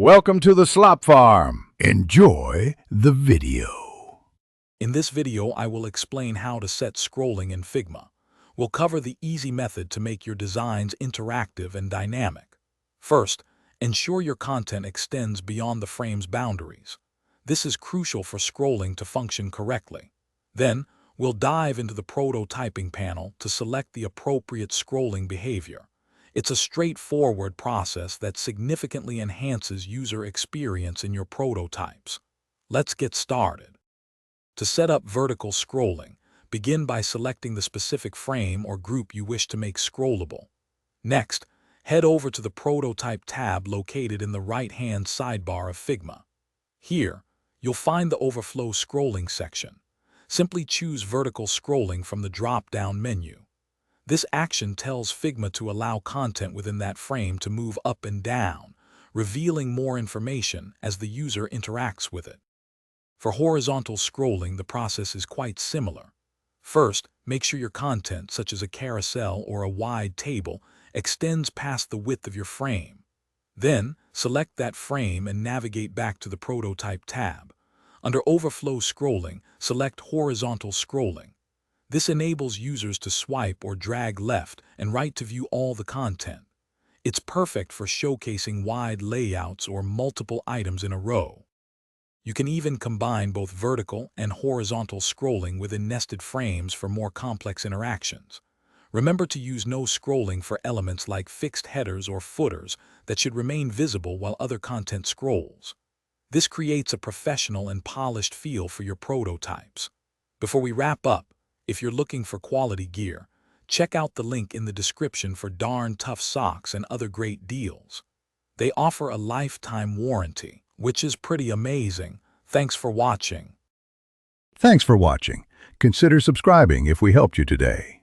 Welcome to the Slop Farm. Enjoy the video. In this video, I will explain how to set scrolling in Figma. We'll cover the easy method to make your designs interactive and dynamic. First, ensure your content extends beyond the frame's boundaries. This is crucial for scrolling to function correctly. Then, we'll dive into the prototyping panel to select the appropriate scrolling behavior. It's a straightforward process that significantly enhances user experience in your prototypes. Let's get started. To set up vertical scrolling, begin by selecting the specific frame or group you wish to make scrollable. Next, head over to the Prototype tab located in the right-hand sidebar of Figma. Here, you'll find the Overflow Scrolling section. Simply choose Vertical Scrolling from the drop-down menu. This action tells Figma to allow content within that frame to move up and down, revealing more information as the user interacts with it. For horizontal scrolling, the process is quite similar. First, make sure your content, such as a carousel or a wide table, extends past the width of your frame. Then, select that frame and navigate back to the Prototype tab. Under Overflow Scrolling, select Horizontal Scrolling. This enables users to swipe or drag left and right to view all the content. It's perfect for showcasing wide layouts or multiple items in a row. You can even combine both vertical and horizontal scrolling within nested frames for more complex interactions. Remember to use no scrolling for elements like fixed headers or footers that should remain visible while other content scrolls. This creates a professional and polished feel for your prototypes. Before we wrap up, if you're looking for quality gear, check out the link in the description for darn tough socks and other great deals. They offer a lifetime warranty, which is pretty amazing. Thanks for watching. Thanks for watching. Consider subscribing if we helped you today.